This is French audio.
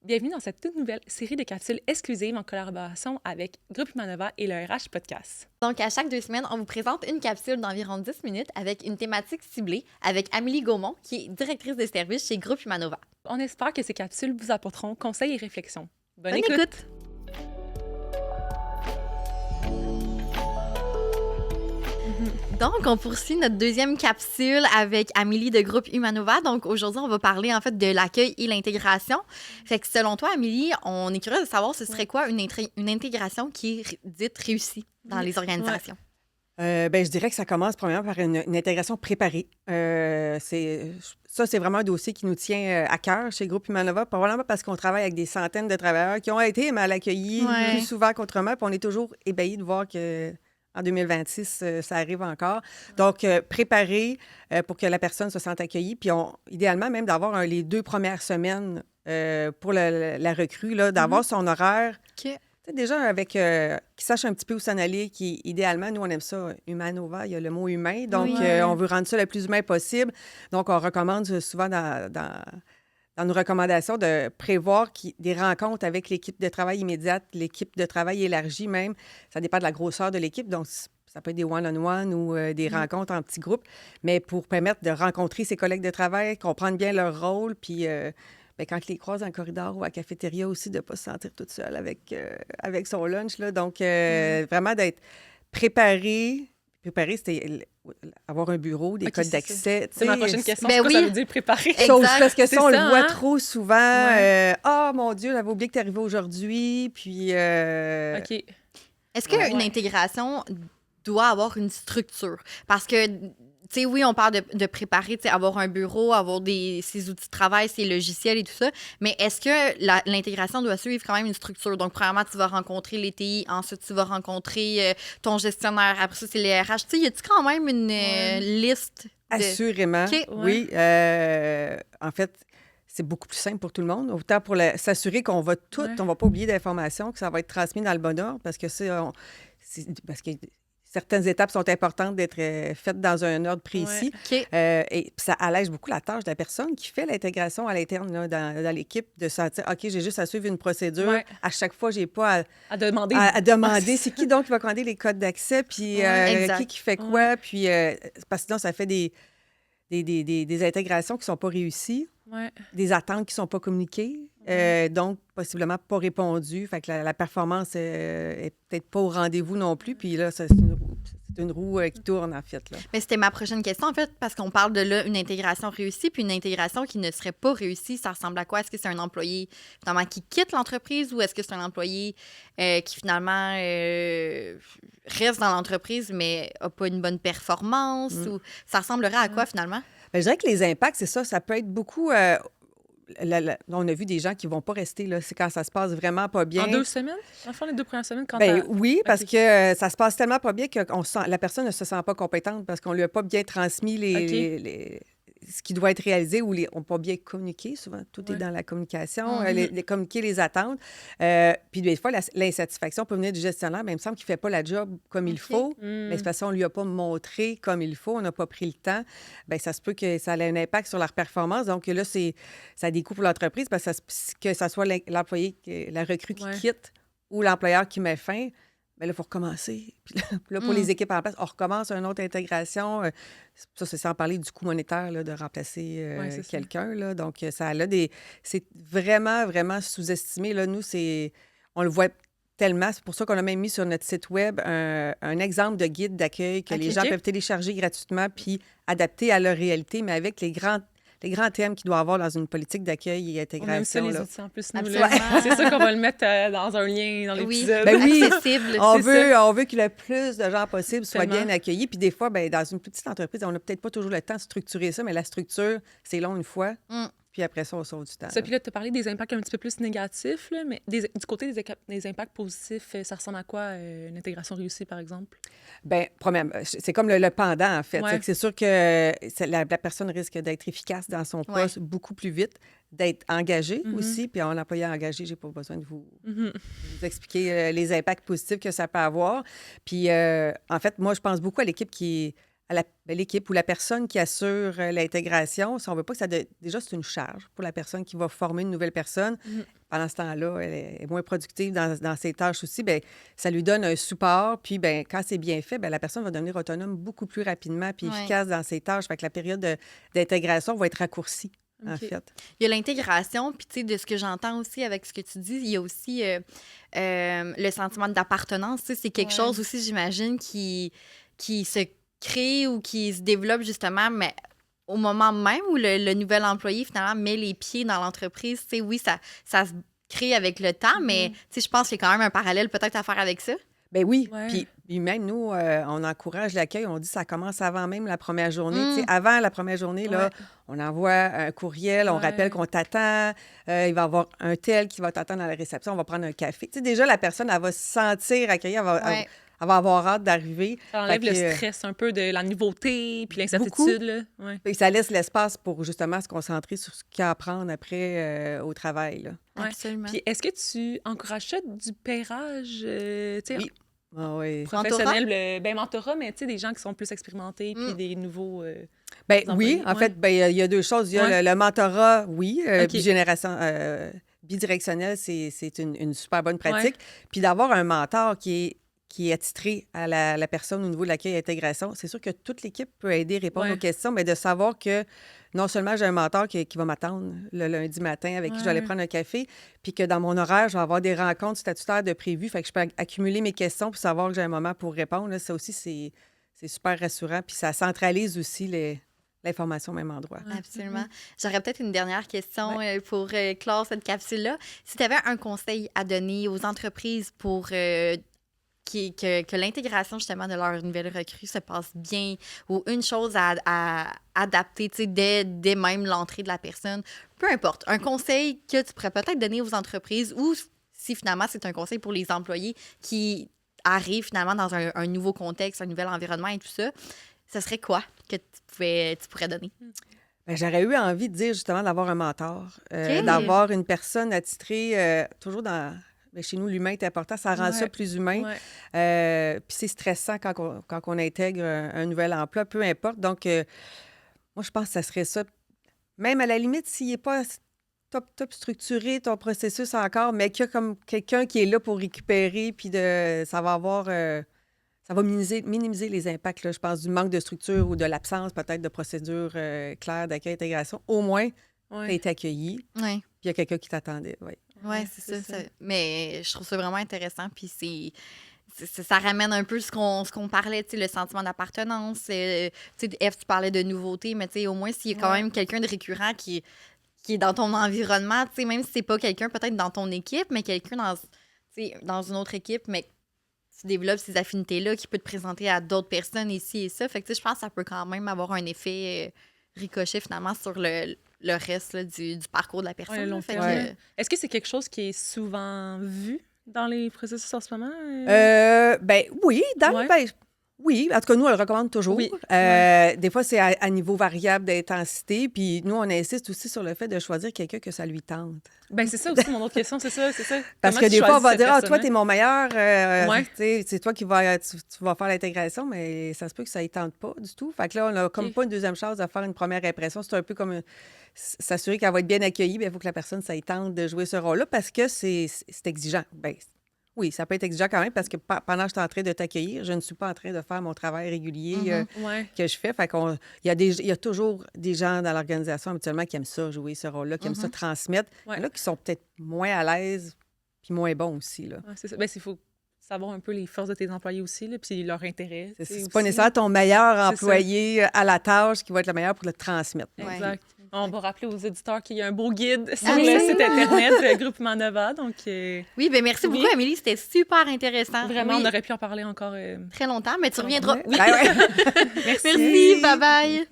Bienvenue dans cette toute nouvelle série de capsules exclusives en collaboration avec Groupe Humanova et le RH Podcast. Donc, à chaque 2 semaines, on vous présente une capsule d'environ 10 minutes avec une thématique ciblée avec Amélie Gaumont, qui est directrice de service chez Groupe Humanova. On espère que ces capsules vous apporteront conseils et réflexions. Bonne Bonne écoute! écoute! Donc, on poursuit notre deuxième capsule avec Amélie de Groupe Humanova. Donc, aujourd'hui, on va parler en fait de l'accueil et l'intégration. Fait que selon toi, Amélie, on est curieux de savoir ce serait quoi une intégration qui est dite réussie dans les organisations. Je dirais que ça commence premièrement par une intégration préparée. C'est vraiment un dossier qui nous tient à cœur chez Groupe Humanova, probablement parce qu'on travaille avec des centaines de travailleurs qui ont été mal accueillis plus souvent qu'autrement, puis on est toujours ébahis de voir que en 2026, ça arrive encore. Donc, préparer pour que la personne se sente accueillie, puis idéalement même d'avoir les 2 premières semaines pour la recrue, là, d'avoir son horaire. OK. Tu sais, déjà, qui sache un petit peu où s'en aller, qui, idéalement, nous, on aime ça, Humanova, il y a le mot humain. Donc, on veut rendre ça le plus humain possible. Donc, on recommande souvent dans nos recommandations de prévoir des rencontres avec l'équipe de travail immédiate, l'équipe de travail élargie même. Ça dépend de la grosseur de l'équipe. Donc, ça peut être des one-on-one ou des rencontres en petits groupes, mais pour permettre de rencontrer ses collègues de travail, comprendre bien leur rôle, puis... quand ils les croisent dans le corridor ou à la cafétéria aussi, de ne pas se sentir toute seule avec son lunch. Là. Donc, vraiment d'être préparé. Préparer, c'était avoir un bureau, des codes d'accès. C'est ma prochaine question. Ben Ça veut dire préparer. Parce que ça, on le voit hein? trop souvent. Ah, mon Dieu, j'avais oublié que tu arrivé aujourd'hui. Puis. OK. Est-ce qu'une intégration doit avoir une structure? Parce que, tu sais, oui, on parle de préparer, tu sais, avoir un bureau, avoir ses outils de travail, ses logiciels et tout ça, mais est-ce que l'intégration doit suivre quand même une structure? Donc, premièrement, tu vas rencontrer les TI, ensuite, tu vas rencontrer ton gestionnaire, après ça, c'est les RH. Tu sais, y a-tu quand même une liste? Assurément, OK. oui. En fait, c'est beaucoup plus simple pour tout le monde. Autant pour s'assurer qu'on va on va pas oublier d'informations, que ça va être transmis dans le bon ordre, parce que parce que certaines étapes sont importantes d'être faites dans un ordre précis. OK. Et ça allège beaucoup la tâche de la personne qui fait l'intégration à l'interne là, dans l'équipe, de sentir, OK, j'ai juste à suivre une procédure. Ouais. À chaque fois, j'ai pas À demander. à demander c'est qui donc qui va commander les codes d'accès, puis qui fait quoi. Puis, parce que sinon, ça fait des intégrations qui sont pas réussies, des attentes qui sont pas communiquées, donc possiblement pas répondues. Fait que la performance est peut-être pas au rendez-vous non plus. Puis là, c'est une roue qui tourne, en fait. Là. Mais c'était ma prochaine question, en fait, parce qu'on parle de là, une intégration réussie, puis une intégration qui ne serait pas réussie, ça ressemble à quoi? Est-ce que c'est un employé, finalement, qui quitte l'entreprise ou est-ce que c'est un employé qui, finalement, reste dans l'entreprise, mais n'a pas une bonne performance? Ou ça ressemblerait à quoi, finalement? Bien, je dirais que les impacts, c'est ça. Ça peut être beaucoup... on a vu des gens qui ne vont pas rester, là. C'est quand ça se passe vraiment pas bien. En 2 semaines? Enfin, les 2 premières semaines, quand Oui, parce que ça se passe tellement pas bien que la personne ne se sent pas compétente parce qu'on ne lui a pas bien transmis ce qui doit être réalisé ou on n'a pas bien communiqué. Souvent, tout est dans la communication, communiquer les attentes. Puis des fois, l'insatisfaction peut venir du gestionnaire, mais il me semble qu'il ne fait pas la job comme il faut. Mais c'est parce qu'on ne lui a pas montré comme il faut, on n'a pas pris le temps. Bien, ça se peut que ça ait un impact sur leur performance. Donc là, ça a des coûts pour l'entreprise parce que ça soit l'employé, la recrue qui quitte ou l'employeur qui met fin. Bien là, il faut recommencer. Puis là, pour les équipes en place, on recommence une autre intégration. Ça, c'est sans parler du coût monétaire là, de remplacer quelqu'un. Là. Donc, c'est vraiment, vraiment sous-estimé. Là, nous, on le voit tellement. C'est pour ça qu'on a même mis sur notre site web un exemple de guide d'accueil que les gens peuvent télécharger gratuitement puis adapter à leur réalité, mais avec les grands thèmes qu'il doit avoir dans une politique d'accueil et intégration. On aime ça, les outils en plus. C'est ça qu'on va le mettre dans un lien dans l'épisode. Accessible. On veut que le plus de gens possible soient bien accueillis. Puis des fois, dans une petite entreprise, on n'a peut-être pas toujours le temps de structurer ça, mais la structure, c'est long une fois. Puis après ça, on sauve du temps. Ça, puis là, tu as parlé des impacts un petit peu plus négatifs, là, mais du côté des impacts positifs, ça ressemble à quoi, une intégration réussie, par exemple? Bien, premièrement, c'est comme le pendant, en fait. Ouais. C'est sûr que la personne risque d'être efficace dans son poste beaucoup plus vite, d'être engagée aussi. Puis en employé engagé, j'ai pas besoin de vous expliquer les impacts positifs que ça peut avoir. Puis, en fait, moi, je pense beaucoup à l'équipe qui l'équipe ou la personne qui assure l'intégration, si on veut pas que ça... Déjà, c'est une charge pour la personne qui va former une nouvelle personne. Pendant ce temps-là, elle est moins productive dans ses tâches aussi. Bien, ça lui donne un support. Puis, bien, quand c'est bien fait, bien, la personne va devenir autonome beaucoup plus rapidement puis efficace dans ses tâches. Fait que la période d'intégration va être raccourcie, en fait. Il y a l'intégration, puis tu sais, de ce que j'entends aussi avec ce que tu dis, il y a aussi le sentiment d'appartenance. Tu sais, c'est quelque chose aussi, j'imagine, qui se crée ou qui se développe justement, mais au moment même où le nouvel employé, finalement, met les pieds dans l'entreprise. Tu sais, oui, ça se crée avec le temps, mais tu sais, je pense qu'il y a quand même un parallèle peut-être à faire avec ça. Ben oui. Puis même nous, on encourage l'accueil. On dit que ça commence avant même la première journée. Tu sais, avant la première journée, là, on envoie un courriel, on rappelle qu'on t'attend. Il va y avoir un tel qui va t'attendre à la réception. On va prendre un café. Tu sais, déjà, la personne, elle va se sentir accueillie. Elle va avoir hâte d'arriver. Ça enlève le stress un peu de la nouveauté puis l'incertitude. Là. Et ça laisse l'espace pour justement se concentrer sur ce qu'il y a à apprendre après au travail. Là. Absolument. Puis est-ce que tu encourages ça du pairage? Oui. Professionnel, mentorat, mais tu sais, des gens qui sont plus expérimentés puis des nouveaux... oui, en fait, il y a deux choses. Il y a le mentorat, bidirectionnel, c'est une super bonne pratique. Puis d'avoir un mentor qui est attitré à la personne au niveau de l'accueil et l'intégration, c'est sûr que toute l'équipe peut aider à répondre aux questions, mais de savoir que non seulement j'ai un mentor qui va m'attendre le lundi matin avec qui je vais aller prendre un café, puis que dans mon horaire, je vais avoir des rencontres statutaires de prévues, fait que je peux accumuler mes questions pour savoir que j'ai un moment pour répondre. Là, ça aussi, c'est super rassurant, puis ça centralise aussi l'information au même endroit. Absolument. J'aurais peut-être une dernière question pour clore cette capsule-là. Si tu avais un conseil à donner aux entreprises pour... que l'intégration, justement, de leur nouvelle recrue se passe bien ou une chose à adapter, tu sais, dès même l'entrée de la personne. Peu importe. Un conseil que tu pourrais peut-être donner aux entreprises ou si, finalement, c'est un conseil pour les employés qui arrivent, finalement, dans un nouveau contexte, un nouvel environnement et tout ça, ce serait quoi que tu pourrais donner? Bien, j'aurais eu envie de dire, justement, d'avoir un mentor, d'avoir une personne attitrée toujours dans... Bien, chez nous, l'humain est important. Ça rend ça plus humain. Puis c'est stressant quand on intègre un nouvel emploi, peu importe. Donc, moi, je pense que ça serait ça. Même à la limite, s'il n'est pas top structuré, ton processus encore, mais qu'il y a comme quelqu'un qui est là pour récupérer, puis ça va minimiser les impacts, là, je pense, du manque de structure ou de l'absence peut-être de procédures claires d'accueil et d'intégration. Au moins, tu as été accueilli, puis il y a quelqu'un qui t'attendait. Oui, c'est ça. Mais je trouve ça vraiment intéressant. Puis ça ramène un peu ce qu'on parlait, le sentiment d'appartenance. F, tu parlais de nouveauté, mais au moins, s'il y a quand même quelqu'un de récurrent qui est dans ton environnement, même si c'est pas quelqu'un peut-être dans ton équipe, mais quelqu'un dans une autre équipe, mais tu développes ces affinités-là qui peut te présenter à d'autres personnes ici et ça. Fait que je pense que ça peut quand même avoir un effet ricochet finalement sur le reste là, du parcours de la personne. Est-ce que c'est quelque chose qui est souvent vu dans les processus en ce moment? Oui. Oui, en tout cas, nous, on le recommande toujours. Oui. Des fois, c'est à niveau variable d'intensité. Puis nous, on insiste aussi sur le fait de choisir quelqu'un que ça lui tente. Bien, c'est ça aussi mon autre question, c'est ça. Parce que des fois, on va dire, toi, t'es mon meilleur. C'est toi qui vas, tu vas faire l'intégration, mais ça se peut que ça ne tente pas du tout. Fait que là, on n'a comme pas une deuxième chance de faire une première impression. C'est un peu comme s'assurer qu'elle va être bien accueillie. Il faut que la personne, ça y tente de jouer ce rôle-là parce que c'est exigeant. Bien, oui, ça peut être exigeant quand même parce que pendant que je suis en train de t'accueillir, je ne suis pas en train de faire mon travail régulier que je fais. Fait il y a toujours des gens dans l'organisation habituellement qui aiment ça, jouer ce rôle-là, qui aiment ça transmettre. Il y en a qui sont peut-être moins à l'aise puis moins bons aussi. Là. C'est ça. Bien, il faut savoir un peu les forces de tes employés aussi, là, puis leur intérêt. C'est pas nécessairement ton meilleur employé à la tâche qui va être le meilleur pour le transmettre. Exact. On va rappeler aux éditeurs qu'il y a un beau guide sur le site Internet, Groupement Nova. Donc, oui, bien merci beaucoup, Amélie. C'était super intéressant. Vraiment, on aurait pu en parler encore très longtemps, mais tu reviendras. Oui. Merci, bye-bye.